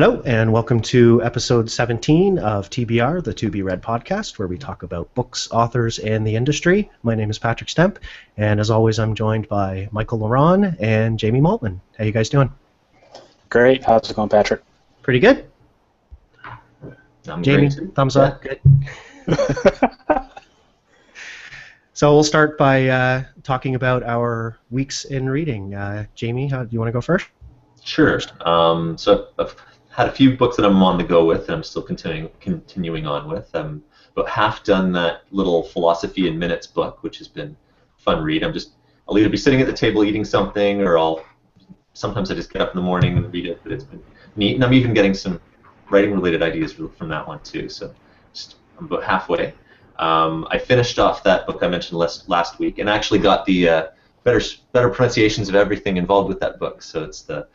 Hello, and welcome to episode 17 of TBR, the To Be Read podcast, where we talk about books, authors, and the industry. My name is Patrick Stemp, and as always, I'm joined by Michael Laron and Jamie Maltman. How you guys doing? Great. How's it going, Patrick? Pretty good. I'm Jamie, great. thumbs up. Good. So we'll start by talking about our weeks in reading. Jamie, do you want to go first? Sure. So I've had a few books that I'm on the go with, and I'm still continuing on with. I'm about half done that little Philosophy in Minutes book, which has been a fun read. I'll either be sitting at the table eating something, or sometimes I just get up in the morning and read it, but it's been neat. And I'm even getting some writing-related ideas from that one, too. So I'm about halfway. I finished off that book I mentioned last week, and actually got the better pronunciations of everything involved with that book. So it's the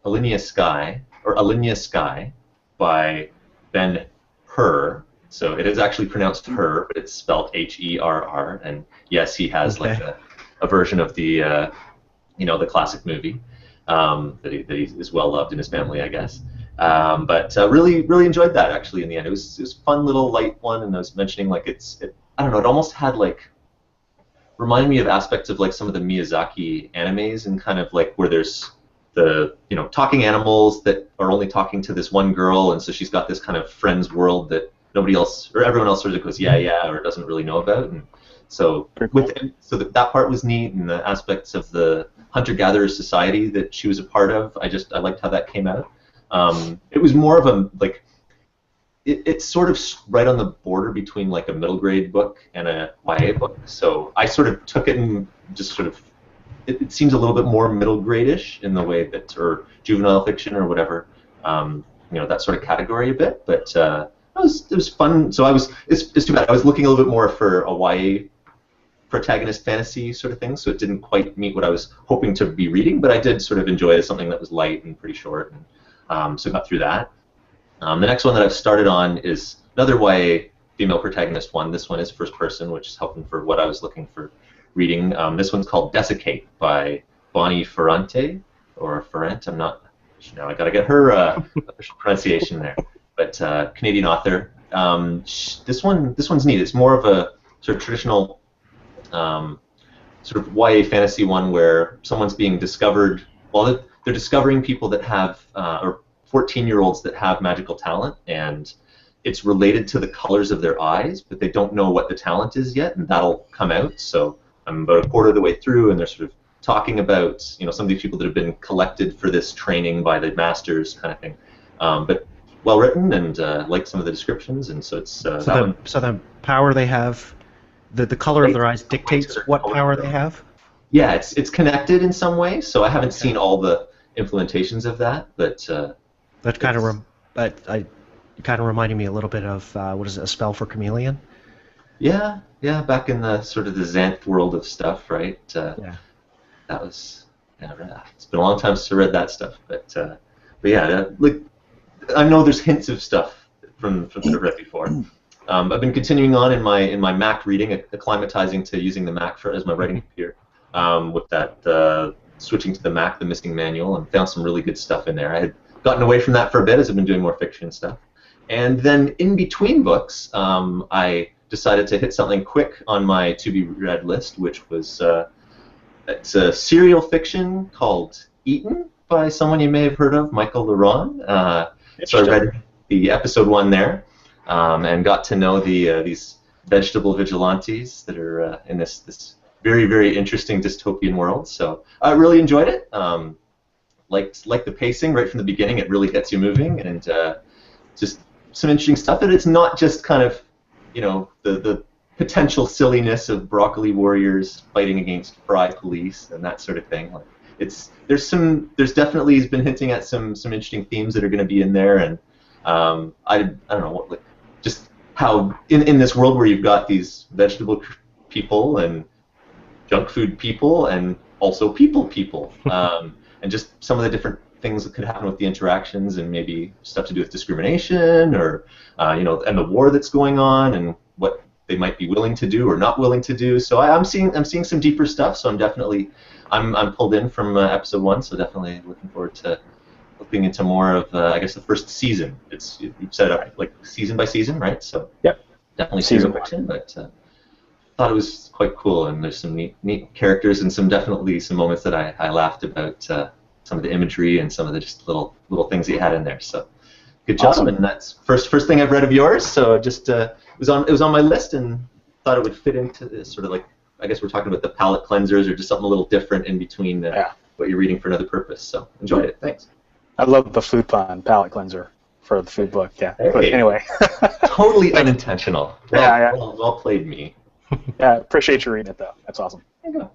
Alinea Sky by Ben Hur. So it is actually pronounced Her, but it's spelled H-E-R-R. And yes, he has like a version of the the classic movie that he is well loved in his family, I guess. But really enjoyed that actually in the end. It was a fun little light one, and I was mentioning like I don't know, it almost had like reminded me of aspects of like some of the Miyazaki animes, and kind of like where there's the talking animals that are only talking to this one girl, and so she's got this kind of friends world that nobody else or everyone else sort of goes yeah or doesn't really know about. And so that part was neat, and the aspects of the hunter-gatherer society that she was a part of, I liked how that came out. It was more of a like it's sort of right on the border between like a middle grade book and a YA book. So I sort of took it and just sort of it seems a little bit more middle grade-ish in the way that, or juvenile fiction or whatever, that sort of category a bit. But it was fun. So it's too bad. I was looking a little bit more for a YA protagonist fantasy sort of thing, so it didn't quite meet what I was hoping to be reading. But I did sort of enjoy it as something that was light and pretty short, and so got through that. The next one that I've started on is another YA female protagonist one. This one is first person, which is helping for what I was looking for reading. This one's called Desiccate by Bonnie Ferrante, or Ferrant. I'm not. I got to get her official pronunciation there. But Canadian author. This one's neat. It's more of a sort of traditional sort of YA fantasy one where someone's being discovered. Well, they're discovering people that have or 14-year-olds that have magical talent, and it's related to the colors of their eyes, but they don't know what the talent is yet, and that'll come out. So I'm about a quarter of the way through, and they're sort of talking about some of these people that have been collected for this training by the masters, kind of thing. But well written, and like some of the descriptions, and so it's so the power they have, the color of their eyes dictates what power they have. Yeah, it's connected in some way. So I haven't seen all the implementations of that, but that kind of reminded me a little bit of what is it, A Spell for Chameleon? Yeah, back in the sort of the Xanth world of stuff, right? Yeah. That was it's been a long time since I read that stuff, but yeah, like I know there's hints of stuff from that I've read before. I've been continuing on in my Mac reading, acclimatizing to using the Mac as my writing computer. With that, switching to the Mac, the Missing Manual, and found some really good stuff in there. I had gotten away from that for a bit as I've been doing more fiction stuff. And then in between books, I decided to hit something quick on my to-be-read list, which was it's a serial fiction called Eaten by someone you may have heard of, Michael Laron. So I read the episode 1 there, and got to know these vegetable vigilantes that are in this very, very interesting dystopian world. So I really enjoyed it. Like the pacing right from the beginning, it really gets you moving, and just some interesting stuff. And it's not just kind of the potential silliness of broccoli warriors fighting against fry police and that sort of thing. Like there's definitely he's been hinting at some interesting themes that are going to be in there, and I don't know just how in this world where you've got these vegetable people and junk food people and also people and just some of the different things that could happen with the interactions, and maybe stuff to do with discrimination, or and the war that's going on, and what they might be willing to do or not willing to do. So I'm seeing some deeper stuff. So I'm pulled in from episode 1. So definitely looking forward to looking into more of, I guess, the first season. You've set up like season by season, right? So Yep. definitely Season serial fiction, but thought it was quite cool, and there's some neat characters and definitely some moments that I laughed about some of the imagery and some of the just little things that you had in there. So good job, Awesome. and that's first thing I've read of yours. So just it was on my list, and thought it would fit into this sort of like, I guess we're talking about the palate cleansers or just something a little different in between what you're reading for another purpose. So enjoyed it. Thanks. I love the food pun, palate cleanser for the food book. Yeah. Hey. But anyway. Totally unintentional. Well played, me. Yeah, appreciate you reading it though. That's awesome. Yeah.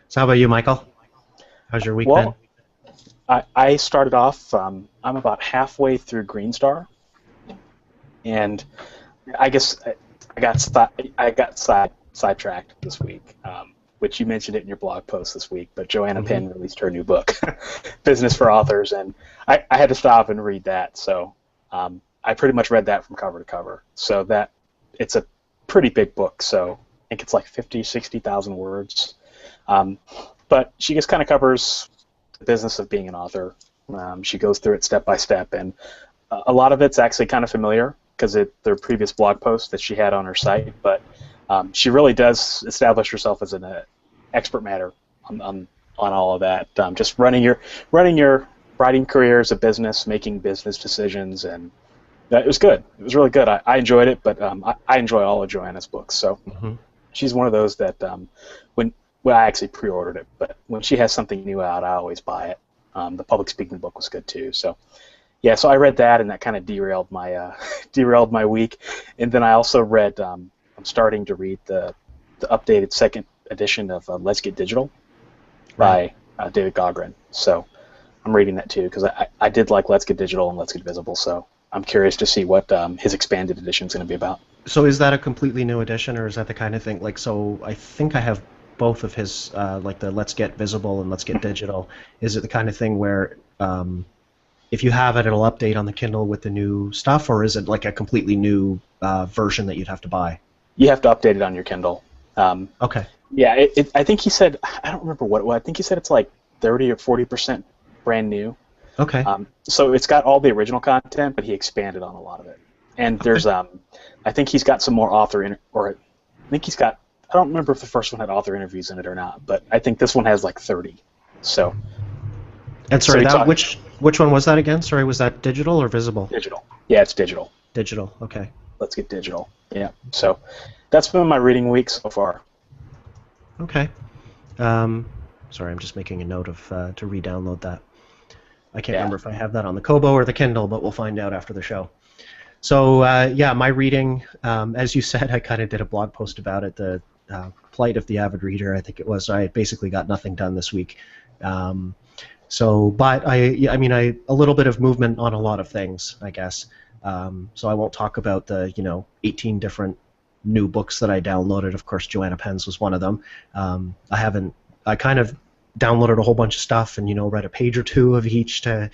So how about you, Michael? How's your week been? I started off. I'm about halfway through Green Star, and I guess I got sidetracked this week, which you mentioned it in your blog post this week. But Joanna Penn released her new book, Business for Authors, and I had to stop and read that. So I pretty much read that from cover to cover. So that it's a pretty big book. So I think it's like 60,000 words. But she just kind of covers the business of being an author. She goes through it step by step, and a lot of it's actually kind of familiar because they're previous blog posts that she had on her site. But she really does establish herself as an expert matter on all of that. Just running your writing career as a business, making business decisions, and it was good. It was really good. I enjoyed it, but I enjoy all of Joanna's books. So she's one of those that when I actually pre-ordered it, but when she has something new out, I always buy it. The public speaking book was good too. So yeah, so I read that, and that kind of derailed my week. And then I also read. I'm starting to read the updated second edition of Let's Get Digital by David Gaughran. So I'm reading that too because I did like Let's Get Digital and Let's Get Visible. So I'm curious to see what his expanded edition is going to be about. So is that a completely new edition, or is that the kind of thing like? So I think I have both of his, like the Let's Get Visible and Let's Get Digital. Is it the kind of thing where if you have it, it'll update on the Kindle with the new stuff, or is it like a completely new version that you'd have to buy? You have to update it on your Kindle. Okay. Yeah, I think he said, I don't remember what it was. I think he said it's like 30 or 40% brand new. Okay. So it's got all the original content, but he expanded on a lot of it. And there's, I think he's got some more I think he's got, I don't remember if the first one had author interviews in it or not, but I think this one has like 30. So. And sorry, which one was that again? Sorry, was that digital or visible? Digital. Yeah, it's digital. Digital. Okay. Let's Get Digital. Yeah. So that's been my reading week so far. Okay. Sorry, I'm just making a note of to re-download that. I can't remember if I have that on the Kobo or the Kindle, but we'll find out after the show. So yeah, my reading, as you said, I kind of did a blog post about it. The plight of the avid reader, I think it was. I basically got nothing done this week. But I mean, a little bit of movement on a lot of things, I guess. So I won't talk about the 18 different new books that I downloaded. Of course, Joanna Penn's was one of them. I kind of downloaded a whole bunch of stuff and read a page or two of each to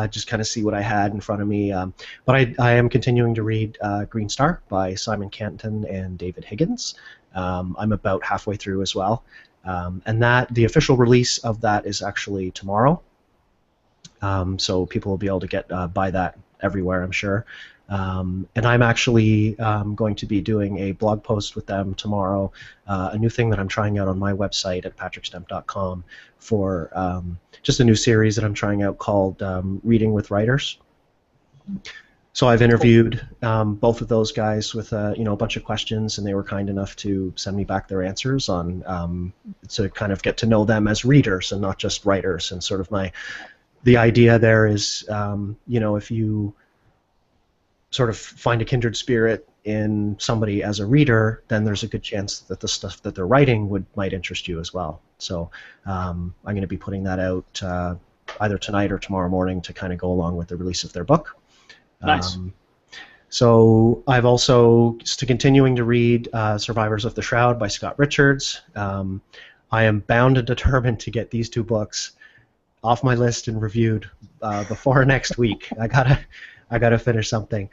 just kind of see what I had in front of me. But I am continuing to read Green Star by Simon Canton and David Higgins. I'm about halfway through as well. And the official release of that is actually tomorrow. So people will be able to get buy that everywhere, I'm sure. And I'm actually going to be doing a blog post with them tomorrow, a new thing that I'm trying out on my website at patrickstemp.com for just a new series that I'm trying out called Reading with Writers. So I've interviewed both of those guys with a bunch of questions, and they were kind enough to send me back their answers on to kind of get to know them as readers and not just writers. And sort of the idea there is, if you sort of find a kindred spirit in somebody as a reader, then there's a good chance that the stuff that they're writing might interest you as well. So I'm going to be putting that out either tonight or tomorrow morning to kind of go along with the release of their book. Nice. So I've also continuing to read Survivors of the Shroud by Scott Richards. I am bound and determined to get these two books off my list and reviewed before next week. I gotta finish something.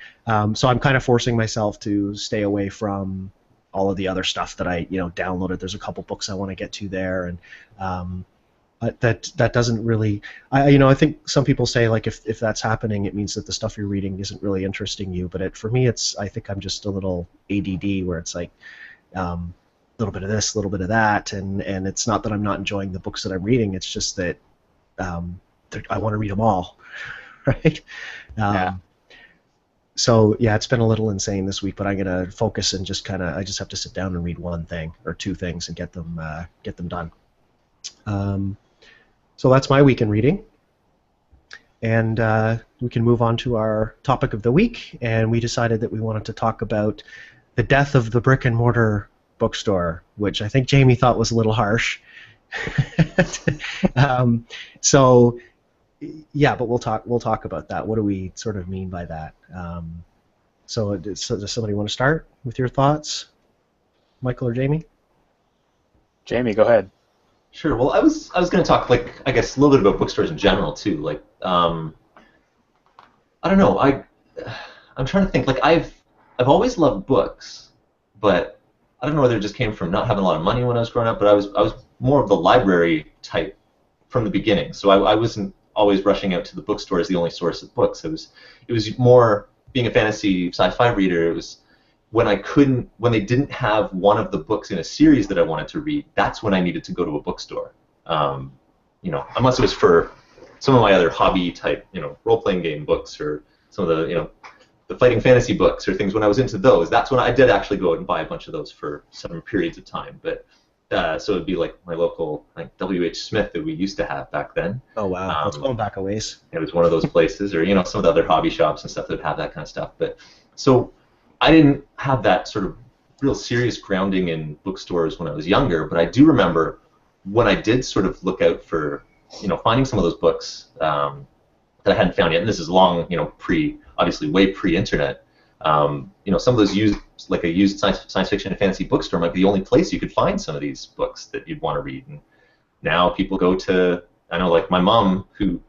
So I'm kind of forcing myself to stay away from all of the other stuff that I downloaded. There's a couple books I want to get to there, and that doesn't really. I think some people say like if that's happening, it means that the stuff you're reading isn't really interesting you. But for me, I think I'm just a little ADD where it's like a little bit of this, a little bit of that, and it's not that I'm not enjoying the books that I'm reading. It's just that I want to read them all, right? Yeah. So yeah, it's been a little insane this week, but I'm gonna focus and I just have to sit down and read one thing or two things and get them done. So that's my week in reading, and we can move on to our topic of the week. And we decided that we wanted to talk about the death of the brick and mortar bookstore, which I think Jamie thought was a little harsh. So yeah, but we'll talk about that. What do we sort of mean by that? So does somebody want to start with your thoughts, Michael or Jamie? Jamie, go ahead. Sure. Well, I was going to talk, like, I guess a little bit about bookstores in general too. Like, I don't know. I'm trying to think. Like, I've always loved books, but I don't know whether it just came from not having a lot of money when I was growing up. But I was more of the library type from the beginning. So I wasn't always rushing out to the bookstore as the only source of books. It was more being a fantasy sci-fi reader. It was when they didn't have one of the books in a series that I wanted to read, that's when I needed to go to a bookstore. Unless it was for some of my other hobby type, role-playing game books or some of the, the fighting fantasy books or things. When I was into those, that's when I did actually go out and buy a bunch of those for some periods of time. But so it'd be like my local, like W.H. Smith that we used to have back then. Oh wow, that's going back a ways. It was one of those places, or some of the other hobby shops and stuff that would have that kind of stuff. But so I didn't have that sort of real serious grounding in bookstores when I was younger, but I do remember when I did sort of look out for, finding some of those books that I hadn't found yet, and this is long, obviously way pre-internet. Some of those used science fiction and fantasy bookstore might be the only place you could find some of these books that you'd want to read. And now people go to, I know, like my mom, who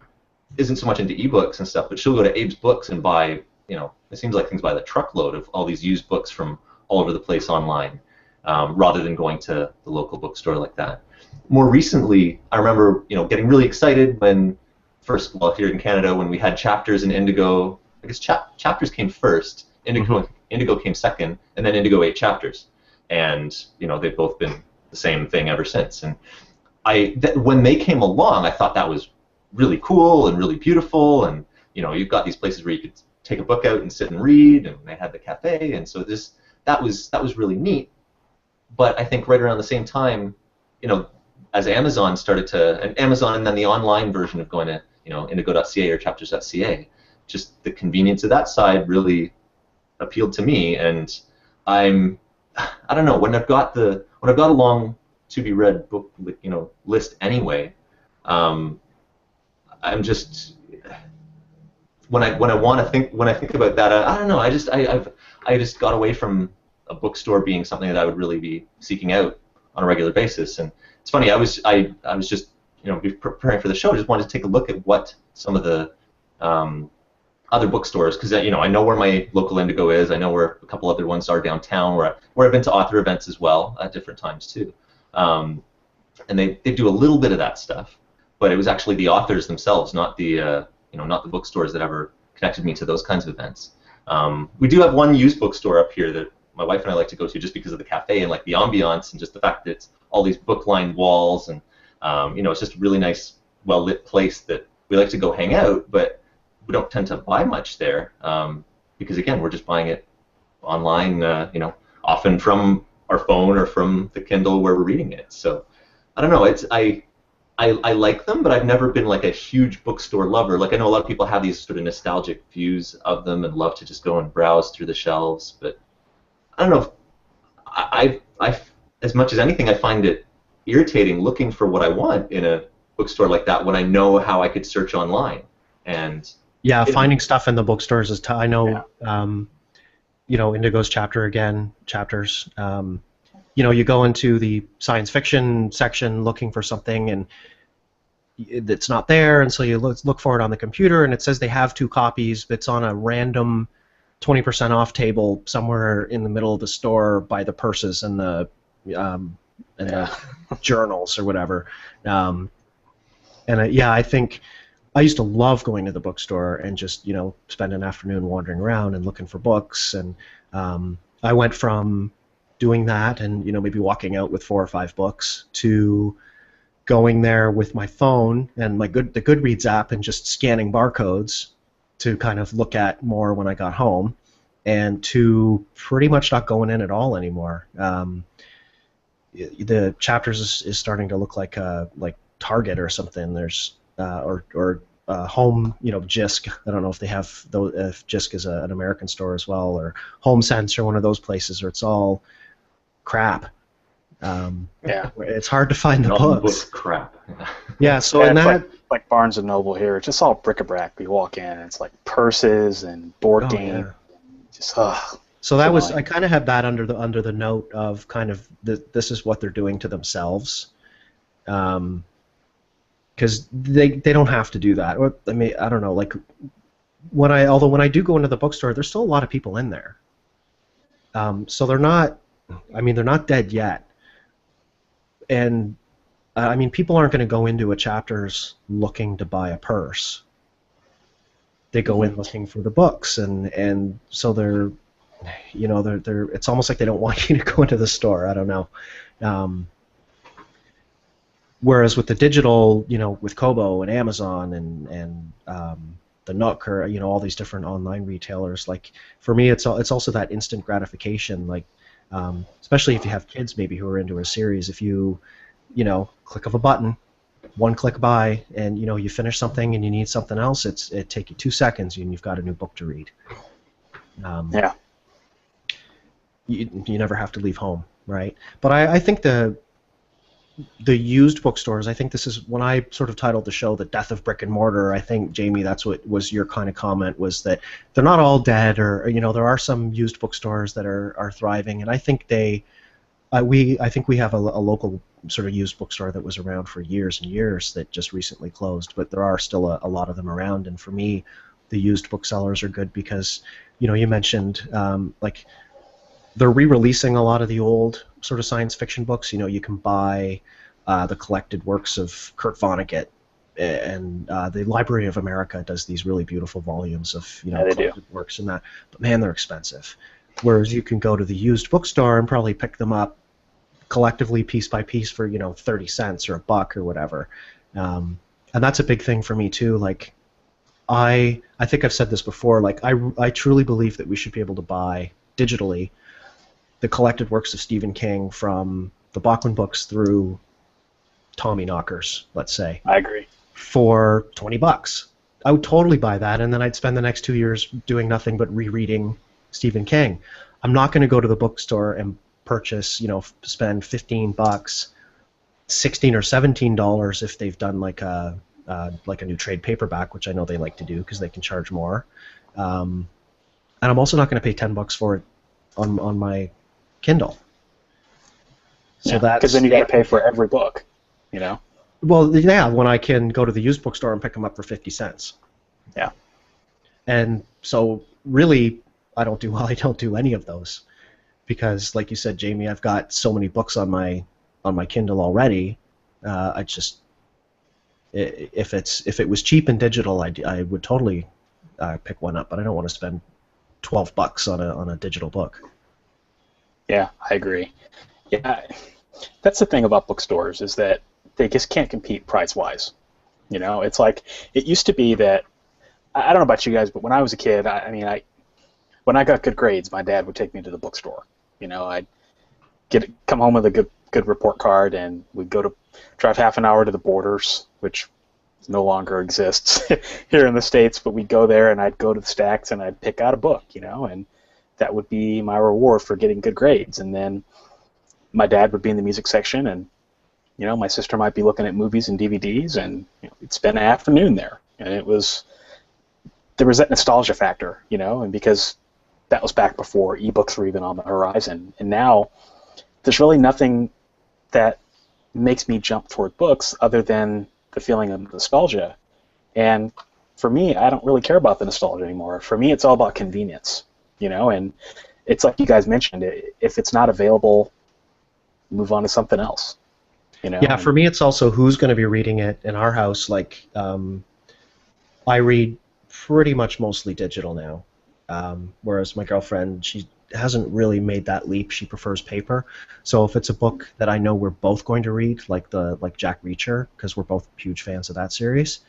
isn't so much into ebooks and stuff, but she'll go to Abe's Books and buy, it seems like things by the truckload of all these used books from all over the place online, rather than going to the local bookstore like that. More recently, I remember, getting really excited when here in Canada, when we had Chapters and Indigo. I guess Chapters came first, Indigo came second, and then Indigo 8 Chapters. And, they've both been the same thing ever since. And when they came along, I thought that was really cool and really beautiful. And, you've got these places where you could take a book out and sit and read, and they had the cafe, and so that was really neat. But I think right around the same time, as Amazon started and Amazon and then the online version of going to, indigo.ca or chapters.ca, just the convenience of that side really appealed to me. And I don't know, when I've got a long to be read book, list anyway, I'm just, when I think about that, I don't know. I just got away from a bookstore being something that I would really be seeking out on a regular basis. And it's funny. I was just preparing for the show. Just wanted to take a look at what some of the other bookstores, because I know where my local Indigo is. I know where a couple other ones are downtown. Where I've been to author events as well at different times too. And they do a little bit of that stuff, but it was actually the authors themselves, not the not the bookstores that ever connected me to those kinds of events. We do have one used bookstore up here that my wife and I like to go to just because of the cafe and like the ambiance and just the fact that it's all these book-lined walls and it's just a really nice, well-lit place that we like to go hang out, but we don't tend to buy much there because again, we're just buying it online, often from our phone or from the Kindle where we're reading it. So I don't know. I like them, but I've never been like a huge bookstore lover. Like I know a lot of people have these sort of nostalgic views of them and love to just go and browse through the shelves. But I don't know. I as much as anything, I find it irritating looking for what I want in a bookstore like that when I know how I could search online. And yeah, finding stuff in the bookstores is tough. I know, Indigo's chapters. You go into the science fiction section looking for something and it's not there, and so you look for it on the computer, and it says they have 2 copies, but it's on a random 20% off table somewhere in the middle of the store by the purses and the journals or whatever. And I think I used to love going to the bookstore and just, spend an afternoon wandering around and looking for books. And I went from doing that and, maybe walking out with 4 or 5 books to going there with my phone and the Goodreads app and just scanning barcodes to kind of look at more when I got home, and to pretty much not going in at all anymore. The chapters is starting to look like Target or something. There's or Home, Jisk. I don't know if they have those, if Jisk is an American store as well, or Home Sense or one of those places, or it's all crap. It's hard to find the books. Crap. Yeah, so in that, like Barnes and Noble here, it's just all bric-a-brac. We walk in, and it's like purses and board games. Yeah. So that was, I kind of had that under the note of kind of this is what they're doing to themselves, because they don't have to do that. Or I mean, I don't know. Like when I do go into the bookstore, there's still a lot of people in there. So they're not. I mean, they're not dead yet. And I mean, people aren't going to go into a Chapters looking to buy a purse. They go in looking for the books, and so they're it's almost like they don't want you to go into the store. I don't know. Whereas with the digital, with Kobo and Amazon and the Nook, or all these different online retailers, like for me, it's also that instant gratification, like especially if you have kids maybe who are into a series. If you click of a button, one click buy, and you finish something and you need something else, it take you 2 seconds and you've got a new book to read. You never have to leave home, right? But I think the used bookstores, I think this is when I sort of titled the show "The Death of Brick and Mortar." I think, Jamie, that's what was your kind of comment, was that they're not all dead, or there are some used bookstores that are thriving, and I think I think we have a local sort of used bookstore that was around for years and years that just recently closed, but there are still a lot of them around. And for me, the used booksellers are good because you mentioned like they're re-releasing a lot of the old sort of science fiction books. You can buy the collected works of Kurt Vonnegut, and the Library of America does these really beautiful volumes of collected works and that. But man, they're expensive. Whereas you can go to the used bookstore and probably pick them up collectively, piece by piece, for 30 cents or $1 or whatever. And that's a big thing for me too. Like I think I've said this before. Like I truly believe that we should be able to buy digitally the collected works of Stephen King, from the Bachman books through Tommy Knockers, let's say. I agree. For $20. I would totally buy that, and then I'd spend the next 2 years doing nothing but rereading Stephen King. I'm not going to go to the bookstore and purchase, spend $15, $16 or $17 if they've done like a new trade paperback, which I know they like to do because they can charge more. And I'm also not going to pay $10 for it on my Kindle. So that's because then you got to pay for every book, Well, yeah, when I can go to the used bookstore and pick them up for 50 cents. Yeah. And so really, I don't do any of those, because, like you said, Jamie, I've got so many books on my Kindle already. I just, if it was cheap and digital, I would totally pick one up, but I don't want to spend $12 on a digital book. Yeah, I agree. Yeah, that's the thing about bookstores, is that they just can't compete price-wise. It's like, it used to be that, I don't know about you guys, but when I was a kid, when I got good grades, my dad would take me to the bookstore. I'd come home with a good report card, and we'd drive half an hour to the Borders, which no longer exists here in the States, but we'd go there, and I'd go to the stacks, and I'd pick out a book, and that would be my reward for getting good grades. And then my dad would be in the music section, and my sister might be looking at movies and DVDs, and we'd spend an afternoon there. And there was that nostalgia factor, and because that was back before ebooks were even on the horizon. And now there's really nothing that makes me jump toward books other than the feeling of nostalgia. And for me, I don't really care about the nostalgia anymore. For me, it's all about convenience, and it's like you guys mentioned, if it's not available, move on to something else. You know. Yeah, for me, it's also who's going to be reading it in our house. Like, I read pretty much mostly digital now, whereas my girlfriend, she hasn't really made that leap. She prefers paper. So if it's a book that I know we're both going to read, like Jack Reacher, because we're both huge fans of that series,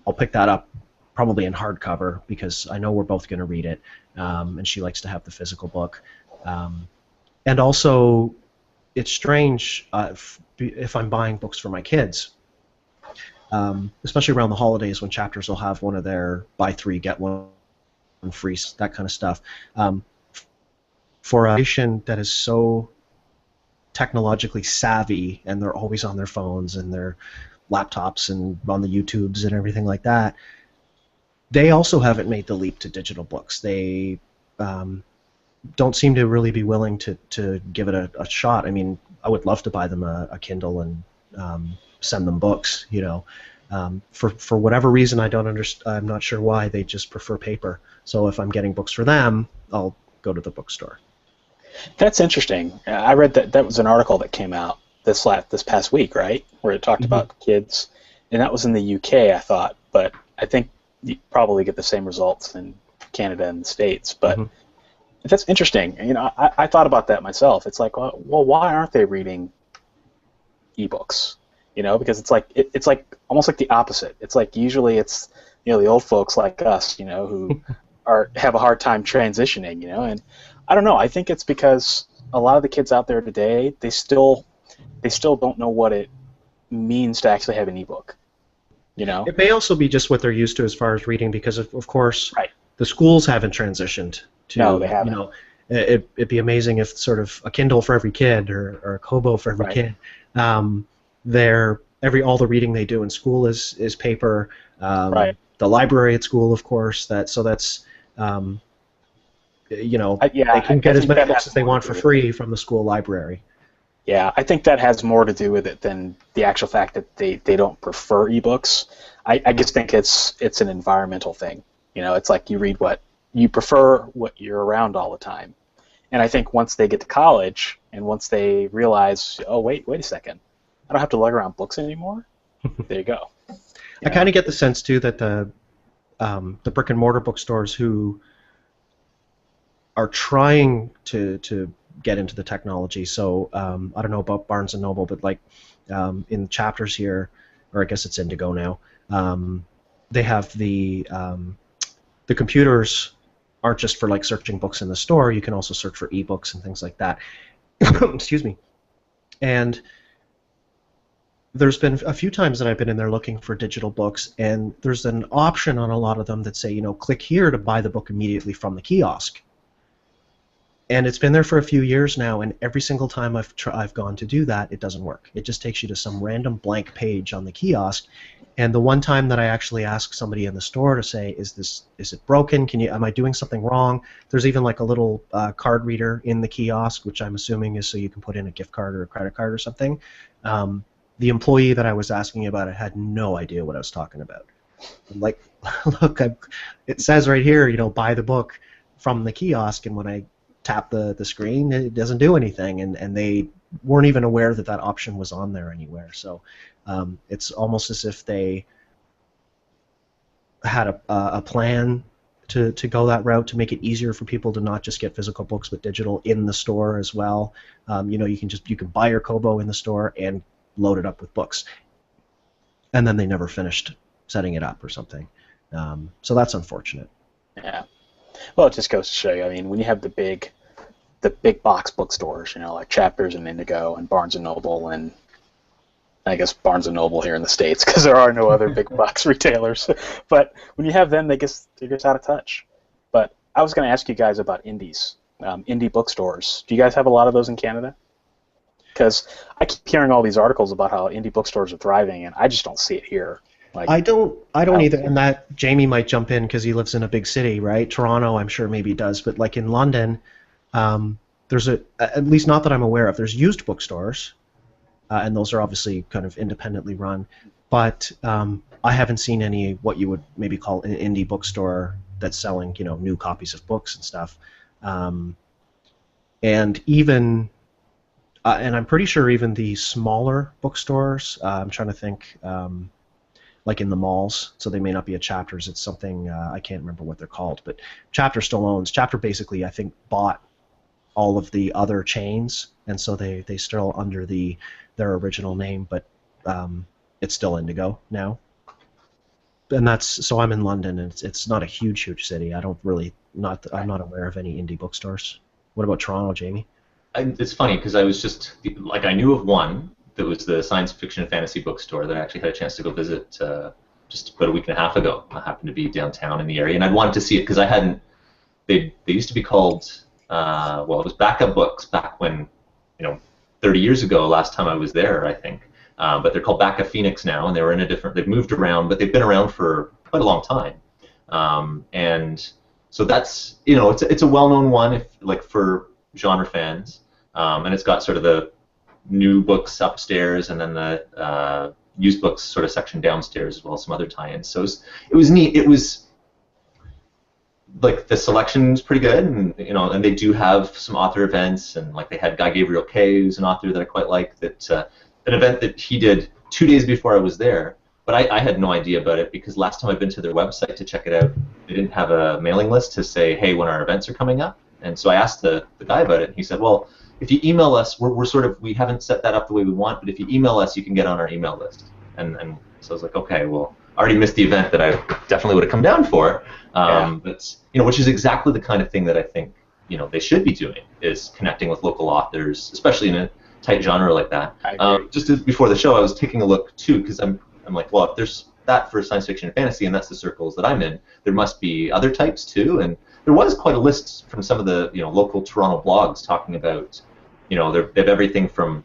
I'll pick that up probably in hardcover because I know we're both going to read it, and she likes to have the physical book. And also, it's strange if I'm buying books for my kids, especially around the holidays when Chapters will have one of their buy three get one free, that kind of stuff. For a nation that is so technologically savvy and they're always on their phones and their laptops and on the YouTubes and everything like that, they also haven't made the leap to digital books. They don't seem to really be willing to give it a shot. I mean, I would love to buy them a Kindle and send them books, you know. For whatever reason, I don't understand. I'm not sure why. They just prefer paper. So if I'm getting books for them, I'll go to the bookstore. That's interesting. I read that was an article that came out this past week, right, where it talked about kids, and that was in the UK, I thought, but I think you probably get the same results in Canada and the States. But that's interesting. You know, I thought about that myself. It's like, well, why aren't they reading ebooks? You know, because it's like almost like the opposite. It's like usually it's, you know, the old folks like us, you know, who have a hard time transitioning, you know. And I don't know. I think it's because a lot of the kids out there today, they still don't know what it means to actually have an ebook. You know, it may also be just what they're used to as far as reading, because of course right. the schools haven't transinced to. No, they haven't. You know, it'd be amazing if sort of a Kindle for every kid or a Kobo for every kid. All the reading they do in school is paper. Right. The library at school, of course. That's you know, they can get as many books as they want for free from the school library. Yeah, I think that has more to do with it than the actual fact that they don't prefer ebooks. I just think it's an environmental thing. You know, it's like you prefer what you're around all the time. And I think once they get to college and once they realize, oh, wait a second, I don't have to lug around books anymore, there you go. I kind of get the sense, too, that the brick and mortar bookstores who are trying to get into the technology. So I don't know about Barnes and Noble, but like in Chapters here, or I guess it's Indigo now, they have the computers aren't just for like searching books in the store. You can also search for ebooks and things like that. Excuse me. And there's been a few times that I've been in there looking for digital books, and there's an option on a lot of them that say, you know, click here to buy the book immediately from the kiosk. And it's been there for a few years now, and every single time I've gone to do that, it doesn't work. It just takes you to some random blank page on the kiosk. And the one time that I actually ask somebody in the store to say, is it broken? Am I doing something wrong? There's even like a little card reader in the kiosk, which I'm assuming is so you can put in a gift card or a credit card or something. The employee that I was asking about it had no idea what I was talking about. I'm like, look, it says right here, you know, buy the book from the kiosk, and when I tap the screen, it doesn't do anything, and they weren't even aware that that option was on there anywhere. So it's almost as if they had a plan to go that route to make it easier for people to not just get physical books but digital in the store as well. You know, you can buy your Kobo in the store and load it up with books, and then they never finished setting it up or something. So that's unfortunate. Yeah. Well, it just goes to show you. I mean, when you have the big box bookstores, you know, like Chapters and Indigo and Barnes and Noble, and I guess Barnes and Noble here in the States, because there are no other big box retailers. But when you have them, they're just out of touch. But I was going to ask you guys about indies, indie bookstores. Do you guys have a lot of those in Canada? Because I keep hearing all these articles about how indie bookstores are thriving, and I just don't see it here. Like, I don't either, and that Jamie might jump in because he lives in a big city, right? Toronto, I'm sure maybe does, but like in London, there's at least not that I'm aware of. There's used bookstores, and those are obviously kind of independently run, but I haven't seen any what you would maybe call an indie bookstore that's selling, you know, new copies of books and stuff. And even and I'm pretty sure even the smaller bookstores, I'm trying to think, like in the malls, so they may not be a Chapters. It's something, I can't remember what they're called, but Chapter still owns. Chapter basically, I think, bought all of the other chains, and so they still under their original name, but it's still Indigo now. And so I'm in London, and it's not a huge city. I don't really I'm not aware of any indie bookstores. What about Toronto, Jamie? It's funny because I was just like I knew of one that was the science fiction and fantasy bookstore that I actually had a chance to go visit just about a week and a half ago. I happened to be downtown in the area, and I'd wanted to see it because I hadn't. They used to be called well, it was Backup Books back when 30 years ago. Last time I was there, I think. But they're called Backup Phoenix now, and they were in a different. They've moved around, but they've been around for quite a long time. And so that's it's a well-known one for genre fans, and it's got sort of the new books upstairs, and then the used books sort of section downstairs as well as some other tie-ins. So it was neat. It was like the selection's pretty good, and and they do have some author events, and like they had Guy Gabriel Kay, who's an author that I quite like. That an event that he did 2 days before I was there, but I had no idea about it because last time I'd been to their website to check it out, they didn't have a mailing list to say, hey, when our events are coming up. And so I asked the guy about it, and he said, well, if you email us, we haven't set that up the way we want, but if you email us, you can get on our email list. And so I was like, okay, well, I already missed the event that I definitely would have come down for. But which is exactly the kind of thing that I think they should be doing, is connecting with local authors, especially in a tight genre like that. Before the show, I was taking a look too, because I'm like, well, if there's that for science fiction and fantasy, and that's the circles that I'm in, there must be other types too. And there was quite a list from some of the local Toronto blogs talking about they have everything from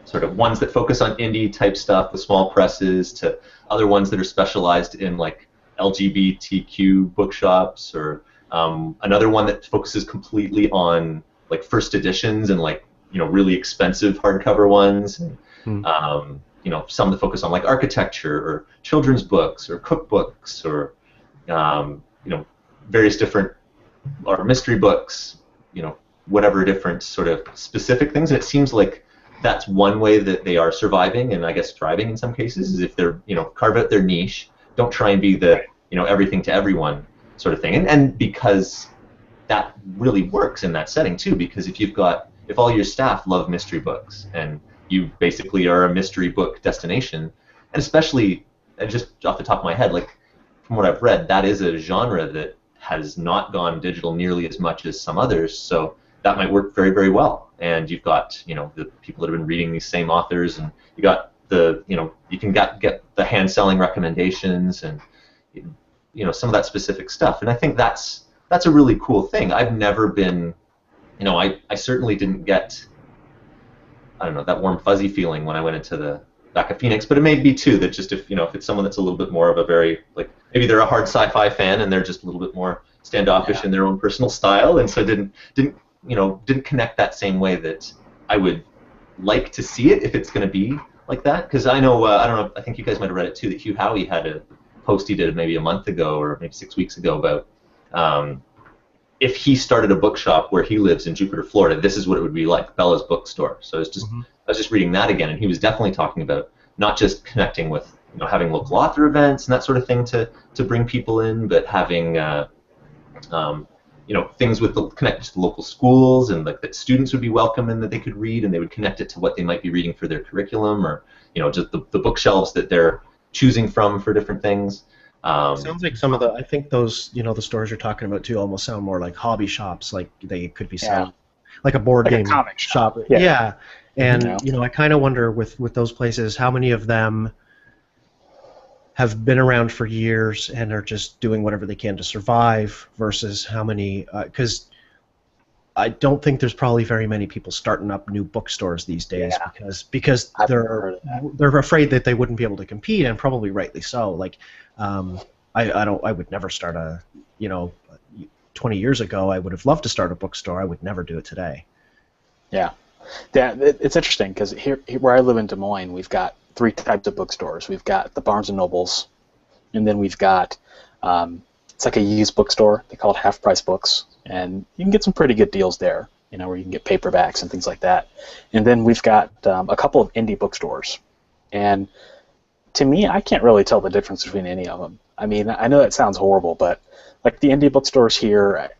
sort of ones that focus on indie type stuff with small presses to other ones that are specialized in like LGBTQ bookshops, or another one that focuses completely on like first editions and like really expensive hardcover ones, and some that focus on like architecture or children's books or cookbooks or various different or mystery books, whatever different sort of specific things. And it seems like that's one way that they are surviving and I guess thriving in some cases, is if they're carve out their niche, don't try and be the everything to everyone sort of thing. And because that really works in that setting too, because if all your staff love mystery books and you basically are a mystery book destination, and especially just off the top of my head, like from what I've read, that is a genre that has not gone digital nearly as much as some others, so that might work very, very well. And you've got the people that have been reading these same authors, and you got the you can get the hand selling recommendations and some of that specific stuff. And I think that's a really cool thing. I've never been I certainly didn't get that warm fuzzy feeling when I went into the Backup Phoenix, but it may be too that just if it's someone that's a little bit more of a very like maybe they're a hard sci-fi fan and they're just a little bit more standoffish in their own personal style, and so didn't connect that same way that I would like to see it if it's going to be like that. Because I know I don't know, I think you guys might have read it too, that Hugh Howey had a post he did maybe a month ago or maybe 6 weeks ago about if he started a bookshop where he lives in Jupiter, Florida, this is what it would be like, Bella's Bookstore. So I was just reading that again, and he was definitely talking about not just connecting with having local author events and that sort of thing to bring people in, but having things connected to the local schools, and like that students would be welcome and that they could read, and they would connect it to what they might be reading for their curriculum, or just the bookshelves that they're choosing from for different things. Sounds like some of I think those, the stores you're talking about too almost sound more like hobby shops, like they could be selling, like a board game a comic shop. Yeah. And, I kind of wonder with those places, how many of them have been around for years and are just doing whatever they can to survive versus how many, because I don't think there's probably very many people starting up new bookstores these days because they're afraid that they wouldn't be able to compete, and probably rightly so. Like, I would never start 20 years ago I would have loved to start a bookstore. I would never do it today. Yeah, it's interesting because here where I live in Des Moines, we've got 3 types of bookstores. We've got the Barnes & Nobles, and then we've got it's like a used bookstore. They call it Half Price Books, and you can get some pretty good deals there. where you can get paperbacks and things like that. And then we've got a couple of indie bookstores. And to me, I can't really tell the difference between any of them. I mean, I know that sounds horrible, but like the indie bookstores here,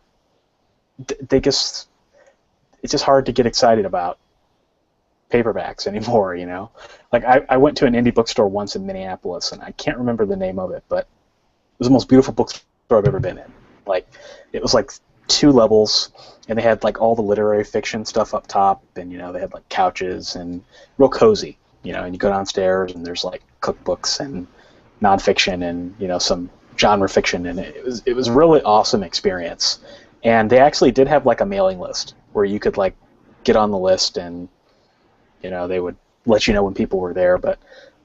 it's just hard to get excited about paperbacks anymore, Like I went to an indie bookstore once in Minneapolis, and I can't remember the name of it, but it was the most beautiful bookstore I've ever been in. Like, it was like 2 levels, and they had like all the literary fiction stuff up top, and they had like couches and real cozy, and you go downstairs and there's like cookbooks and nonfiction and some genre fiction, and it was a really awesome experience. And they actually did have like a mailing list where you could like get on the list, and they would let you know when people were there. But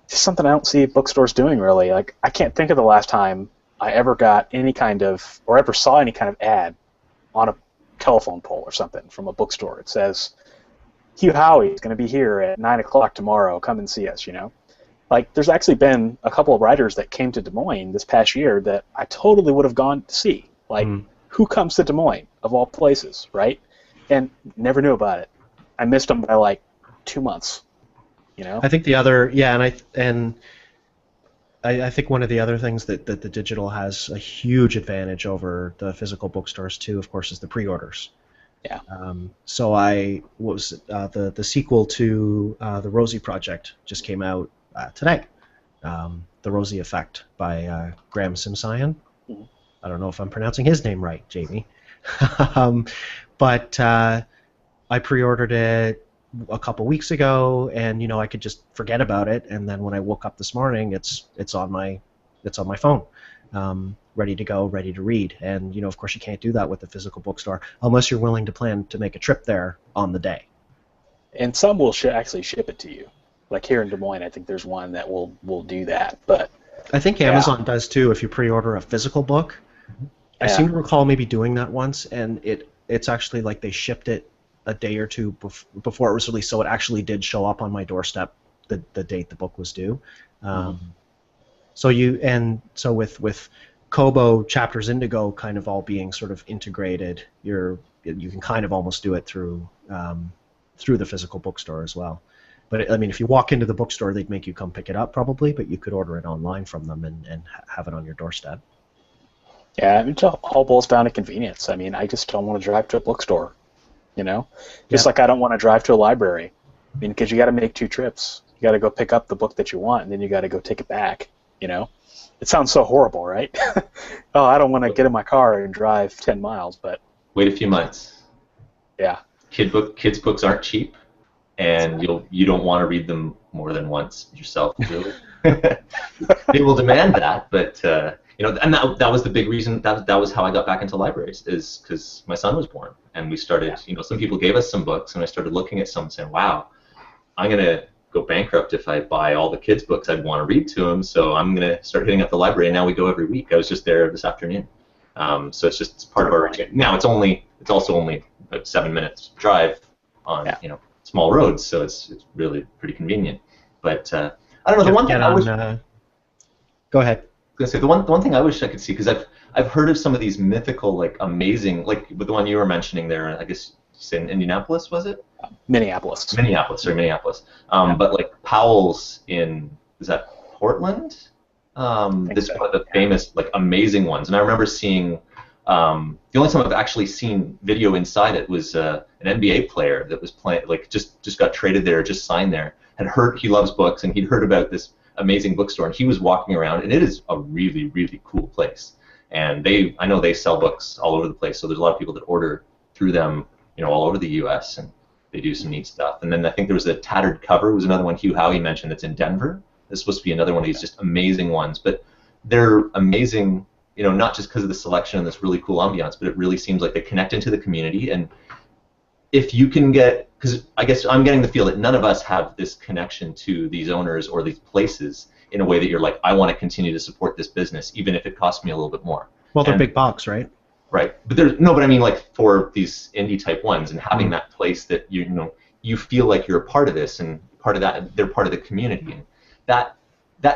it's just something I don't see bookstores doing really. Like, I can't think of the last time I ever got any kind of, or ever saw any kind of ad on a telephone pole or something from a bookstore. It says, Hugh Howey is going to be here at 9 o'clock tomorrow. Come and see us, Like, there's actually been a couple of writers that came to Des Moines this past year that I totally would have gone to see. Like, who comes to Des Moines, of all places, right? And never knew about it. I missed them by, like, 2 months, I think the other, I think one of the other things that the digital has a huge advantage over the physical bookstores too, of course, is the pre-orders. Yeah. So the sequel to the Rosie Project just came out today. The Rosie Effect by Graham Simsayan. Mm-hmm. I don't know if I'm pronouncing his name right, Jamie. But I pre-ordered it a couple weeks ago, and I could just forget about it, and then when I woke up this morning, it's on my phone, ready to go, ready to read. And of course you can't do that with the physical bookstore unless you're willing to plan to make a trip there on the day. And some will actually ship it to you. Like here in Des Moines, I think there's one that will do that. But I think Amazon does too if you pre-order a physical book. I seem to recall maybe doing that once, and it's actually like they shipped it a day or two before it was released, so it actually did show up on my doorstep the date the book was due. So with Kobo, Chapters Indigo kind of all being sort of integrated, you can kind of almost do it through the physical bookstore as well. But I mean, if you walk into the bookstore, they'd make you come pick it up probably, but you could order it online from them and have it on your doorstep. Yeah, it all boils down to convenience. I mean, I just don't want to drive to a bookstore. Just like I don't want to drive to a library. I mean, because you got to make 2 trips. You got to go pick up the book that you want, and then you got to go take it back. It sounds so horrible, right? Oh, I don't want to get in my car and drive 10 miles, but wait a few months. Yeah. Kids' books aren't cheap, and you don't want to read them more than once yourself, really. They will demand that, but and that was the big reason. That was how I got back into libraries, is because my son was born, and we started. Some people gave us some books, and I started looking at some and saying, "Wow, I'm gonna go bankrupt if I buy all the kids' books I'd want to read to him. So I'm gonna start hitting up the library." And now we go every week. I was just there this afternoon. So it's part of our routine. Now it's also only a 7 minutes drive on small roads, so it's really pretty convenient. But I don't know. The one thing I wish. Go ahead. I was gonna say the one thing I wish I could see, because I've heard of some of these mythical, like amazing, like with the one you were mentioning there. I guess you said in Indianapolis, was it? Minneapolis. Minneapolis. But like Powell's is that Portland? This is one of the famous, like amazing ones. And I remember seeing the only time I've actually seen video inside it was an NBA player that was playing, like just got traded there, just signed there. Had heard he loves books, and he'd heard about this amazing bookstore, and he was walking around, and it is a really, really cool place. And I know they sell books all over the place, so there's a lot of people that order through them, all over the U.S., and they do some neat stuff. And then I think there was a Tattered Cover, was another one Hugh Howey mentioned, that's in Denver. This is supposed to be another one of these just amazing ones, but they're amazing, not just because of the selection and this really cool ambiance, but it really seems like they connect into the community. And if you can because I guess I'm getting the feel that none of us have this connection to these owners or these places in a way that you're like, I want to continue to support this business, even if it costs me a little bit more. Well, they're big box, right? Right. But I mean, like for these indie type ones, and having that place that you feel like you're a part of this, and part of that, they're part of the community, and that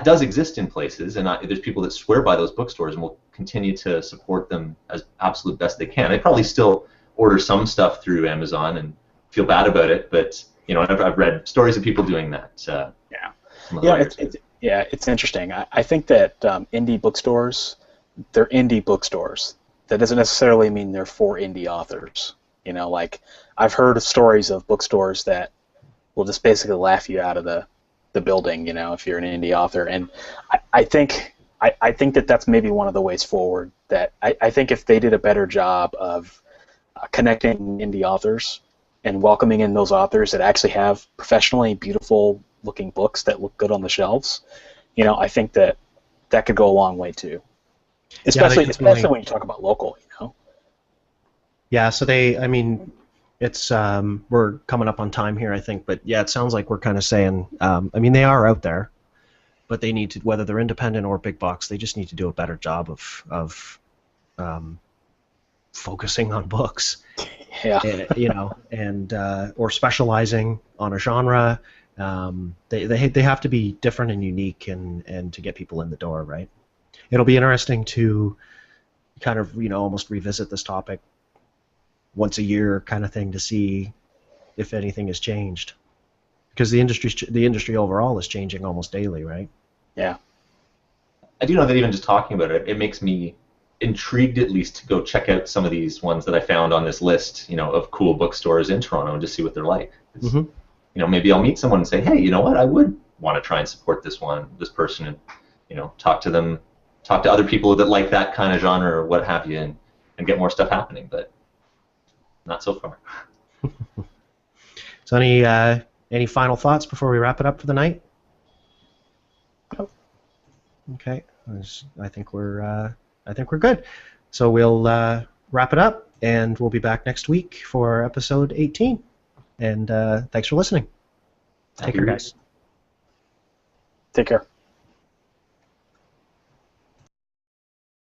does exist in places, and there's people that swear by those bookstores and will continue to support them as absolute best they can. They probably still order some stuff through Amazon and feel bad about it, but I've read stories of people doing that. Yeah. Some of the writers do. It's interesting. I think that indie bookstores, they're indie bookstores. That doesn't necessarily mean they're for indie authors. Like I've heard of stories of bookstores that will just basically laugh you out of the building, if you're an indie author. And I think that that's maybe one of the ways forward. That I think if they did a better job of connecting indie authors and welcoming in those authors that actually have professionally beautiful looking books that look good on the shelves, I think that could go a long way too. Especially when you talk about local, Yeah, so it's we're coming up on time here, I think, but yeah, it sounds like we're kind of saying, they are out there, but they need to, whether they're independent or big box, they just need to do a better job of focusing on books. Yeah. And or specializing on a genre. They have to be different and unique and to get people in the door, right? It'll be interesting to kind of almost revisit this topic once a year kind of thing to see if anything has changed, because the industry overall is changing almost daily, right? Yeah. I do know that even just talking about it, it makes me intrigued at least to go check out some of these ones that I found on this list, of cool bookstores in Toronto and just see what they're like. Mm-hmm. Maybe I'll meet someone and say, hey, you know what, I would want to try and support this person, and talk to them, talk to other people that like that kind of genre or what have you, and get more stuff happening, but not so far. So any final thoughts before we wrap it up for the night? Nope. Okay, I think we're good. So we'll wrap it up, and we'll be back next week for episode 18. And thanks for listening. Take care, guys. Take care.